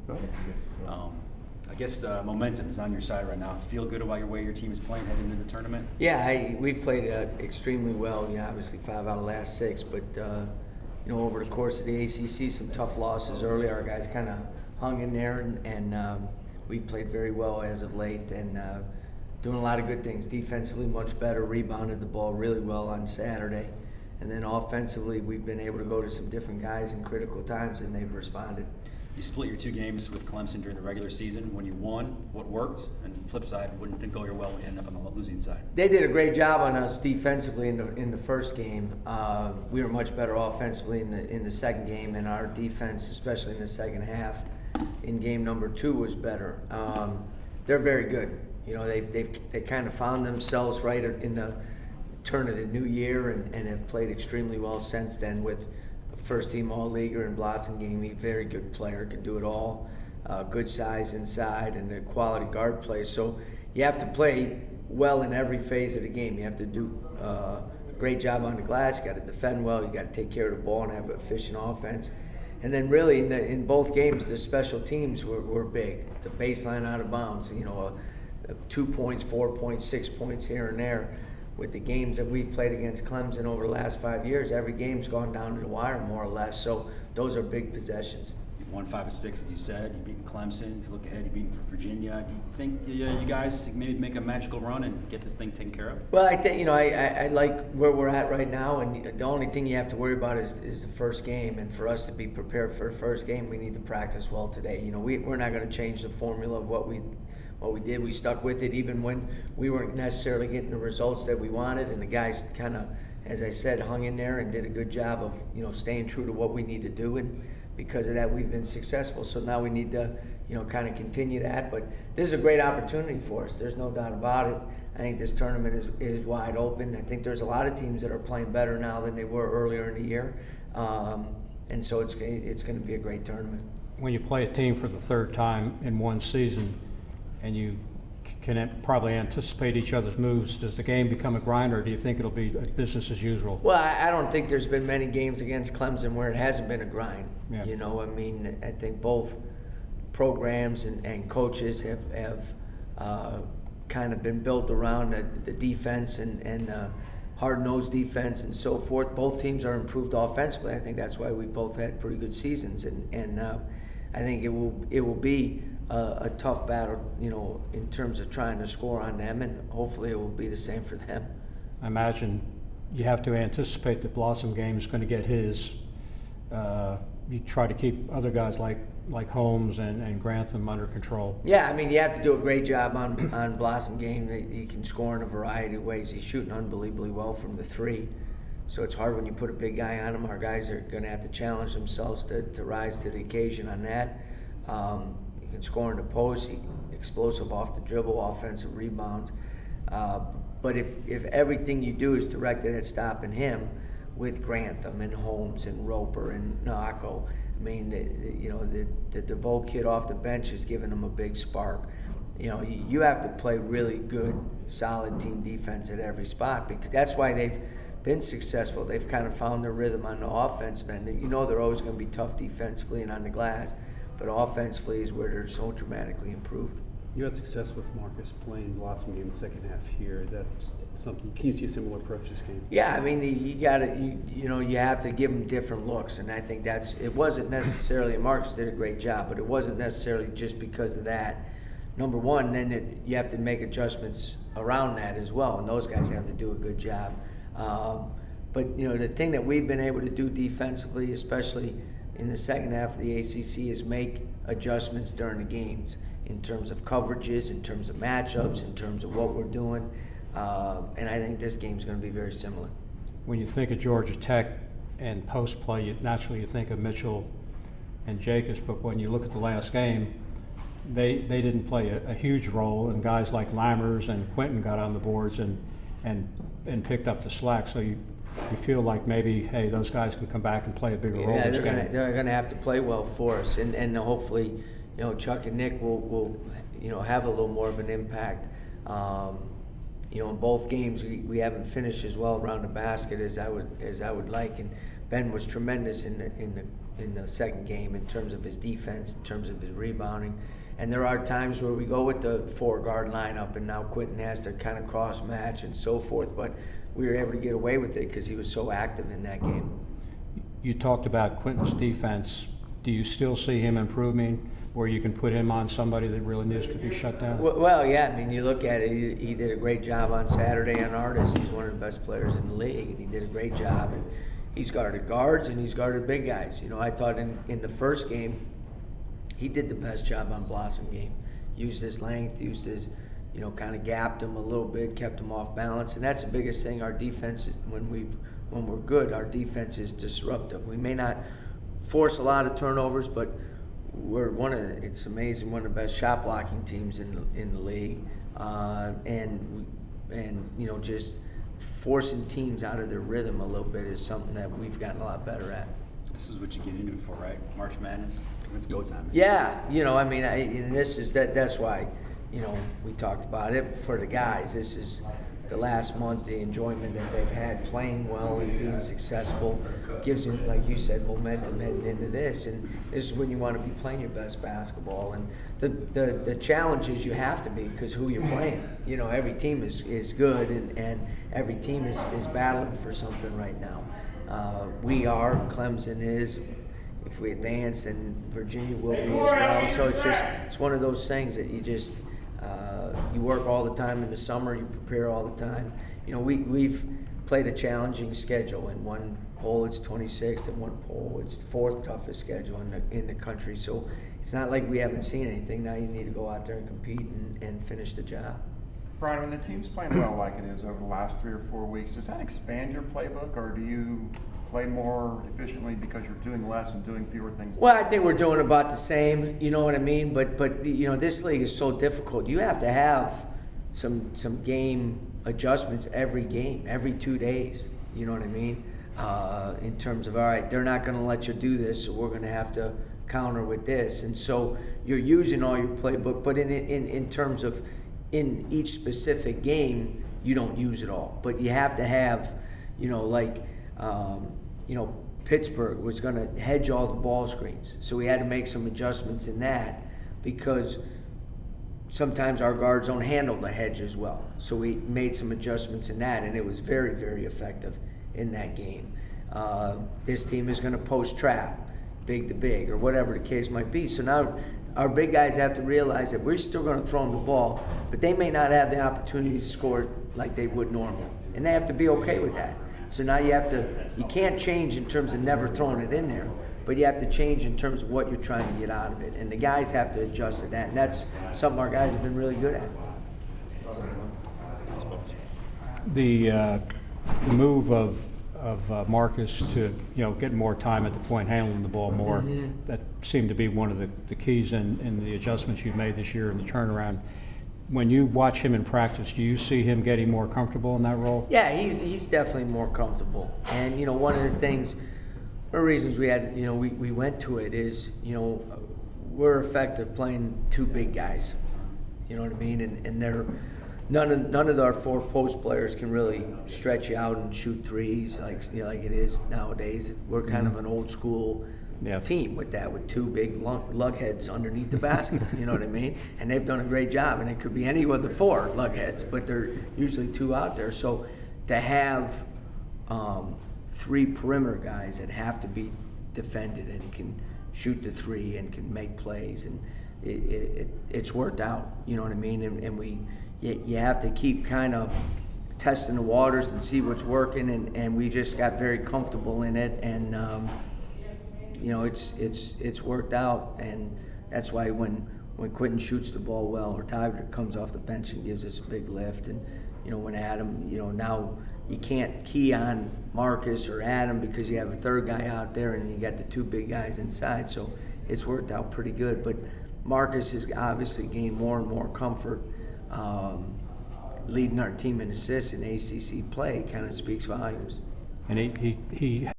Go ahead. I guess momentum is on your side right now. Feel good about your way your team is playing heading into the tournament? Yeah, we've played extremely well. Obviously 5 out of the last 6, but over the course of the ACC, some tough losses early. Our guys kind of hung in there, and we've played very well as of late, and doing a lot of good things. Defensively, much better. Rebounded the ball really well on Saturday, and then offensively, we've been able to go to some different guys in critical times, and they've responded. You split your 2 games with Clemson during the regular season. When you won, what worked? And flip side, when it didn't go your well, when you ended up on the losing side? They did a great job on us defensively in the first game. We were much better offensively in the second game, and our defense, especially in the second half, in game number 2, was better. They're very good. They kind of found themselves right in the turn of the new year, and have played extremely well since then with first-team All-Leaguer and Blossom game. He's a very good player, can do it all. Good size inside and a quality guard play. So you have to play well in every phase of the game. You have to do a great job on the glass. You got to defend well. You got to take care of the ball and have an efficient offense. And then really in both games, the special teams were big. The baseline out of bounds, 2 points, 4 points, 6 points here and there. With the games that we've played against Clemson over the last 5 years, every game's gone down to the wire more or less. So those are big possessions. You won 5 of 6, as you said. You beat Clemson. If you look ahead, you beat Virginia. Do you think you guys maybe make a magical run and get this thing taken care of? Well, I think I like where we're at right now, and the only thing you have to worry about is the first game. And for us to be prepared for the first game, we need to practice well today. We're not going to change the formula of what we did. We stuck with it even when we weren't necessarily getting the results that we wanted, and the guys kind of, as I said, hung in there and did a good job of staying true to what we need to do, and because of that we've been successful. So now we need to kind of continue that, but this is a great opportunity for us. There's no doubt about it. I think this tournament is wide open. I think there's a lot of teams that are playing better now than they were earlier in the year, and so it's going to be a great tournament. When you play a team for the 3rd time in one season, and you can probably anticipate each other's moves, does the game become a grind, or do you think it'll be business as usual? Well, I don't think there's been many games against Clemson where it hasn't been a grind. Yeah. I think both programs and coaches have kind of been built around the defense and hard-nosed defense and so forth. Both teams are improved offensively. I think that's why we both had pretty good seasons, and I think it will be a tough battle, in terms of trying to score on them, and hopefully it will be the same for them. I imagine you have to anticipate that Blossom game is going to get his. You try to keep other guys like Holmes and Grantham under control. Yeah, you have to do a great job on Blossom game. He can score in a variety of ways. He's shooting unbelievably well from the 3. So it's hard when you put a big guy on him. Our guys are going to have to challenge themselves to rise to the occasion on that. He can score in the post, explosive off the dribble, offensive rebounds. But if everything you do is directed at stopping him, with Grantham and Holmes and Roper and Nako, the DeVoe kid off the bench is giving him a big spark. You have to play really good, solid team defense at every spot, because that's why they've been successful. They've kind of found their rhythm on the offensive end. They're always going to be tough defensively and on the glass, but offensively is where they're so dramatically improved. You had success with Marcus playing Blossom game in the second half here. Is that something? Can you see a similar approach this game? Yeah, you have to give him different looks, and I think it wasn't necessarily, Marcus did a great job, but it wasn't necessarily just because of that. Number one, then you have to make adjustments around that as well, and those guys have to do a good job. But the thing that we've been able to do defensively, especially in the second half of the ACC, is make adjustments during the games in terms of coverages, in terms of matchups, in terms of what we're doing. And I think this game's going to be very similar. When you think of Georgia Tech and post play, naturally you think of Mitchell and Jacobs, but when you look at the last game, they didn't play a huge role, and guys like Lammers and Quentin got on the boards and picked up the slack. So you feel like maybe, hey, those guys can come back and play a bigger role this game. They're going to have to play well for us, and hopefully, Chuck and Nick will have a little more of an impact. In both games we haven't finished as well around the basket as I would like, Ben was tremendous in the second game in terms of his defense, in terms of his rebounding. And there are times where we go with the 4-guard lineup, and now Quentin has to kind of cross match and so forth. But we were able to get away with it because he was so active in that game. You talked about Quentin's defense. Do you still see him improving, where you can put him on somebody that really needs to be shut down? Well, yeah. I mean, you look at it. He did a great job on Saturday on Artis. He's one of the best players in the league, and he did a great job. And he's guarded guards and he's guarded big guys. You know, I thought in the first game, he did the best job on Blossom game. Used his length, used his, you know, kind of gapped him a little bit, kept him off balance, and that's the biggest thing. Our defense is, when we're good, our defense is disruptive. We may not force a lot of turnovers, but we're it's amazing, one of the best shot blocking teams in the league, and you know, just forcing teams out of their rhythm a little bit is something that we've gotten a lot better at. This is what you get into it for, right? March Madness. It's go time. Yeah, you know, I mean, and that's why, you know, we talked about it for the guys. This is the last month, the enjoyment that they've had playing well and being successful gives them, like you said, momentum heading into this. And this is when you want to be playing your best basketball. And the challenge is you have to be, because who you're playing. You know, every team is good, and every team is battling for something right now. Clemson is. If we advance, then Virginia will be as well. So it's one of those things that you just you work all the time in the summer, you prepare all the time. You know, we've played a challenging schedule. In one poll it's 26th, in one poll it's the 4th toughest schedule in the country. So it's not like we haven't seen anything. Now you need to go out there and compete and finish the job. Brian, when the team's playing well like it is over the last 3 or 4 weeks, does that expand your playbook, or do you play more efficiently because you're doing less and doing fewer things? Well, I think we're doing about the same, you know what I mean? But you know, this league is so difficult. You have to have some game adjustments every game, every 2 days, you know what I mean? In terms of, all right, they're not going to let you do this, so we're going to have to counter with this. And so you're using all your playbook, but in terms of in each specific game, you don't use it all. But you have to have, you know, like, you know, Pittsburgh was going to hedge all the ball screens. So we had to make some adjustments in that, because sometimes our guards don't handle the hedge as well. So we made some adjustments in that, and it was very, very effective in that game. This team is going to post trap, big to big, or whatever the case might be. So now our big guys have to realize that we're still going to throw them the ball, but they may not have the opportunity to score like they would normally. And they have to be okay with that. So now you can't change in terms of never throwing it in there, but you have to change in terms of what you're trying to get out of it. And the guys have to adjust to that. And that's something our guys have been really good at. The move of Marcus to, you know, get more time at the point, handling the ball more, that seemed to be one of the keys in the adjustments you've made this year in the turnaround. When you watch him in practice, do you see him getting more comfortable in that role? Yeah, he's definitely more comfortable. And, you know, one of the things, one of the reasons we had, you know, we went to it is, you know, we're effective playing 2 big guys. You know what I mean? And they're none of our 4 post players can really stretch you out and shoot threes like, you know, like it is nowadays. We're kind of an old school team with 2 big lugheads underneath the basket. You know what I mean? And they've done a great job. And it could be any of the 4 lugheads, but there are usually 2 out there. So to have 3 perimeter guys that have to be defended and can shoot the 3 and can make plays, and it's worked out. You know what I mean? And you have to keep kind of testing the waters and see what's working, and we just got very comfortable in it, and you know, it's worked out. And that's why when Quentin shoots the ball well, or Tyler comes off the bench and gives us a big lift, and you know, when Adam, you know, now you can't key on Marcus or Adam because you have a 3rd guy out there and you got the 2 big guys inside, so it's worked out pretty good. But Marcus has obviously gained more and more comfort. Leading our team in assists in ACC play kind of speaks volumes. And he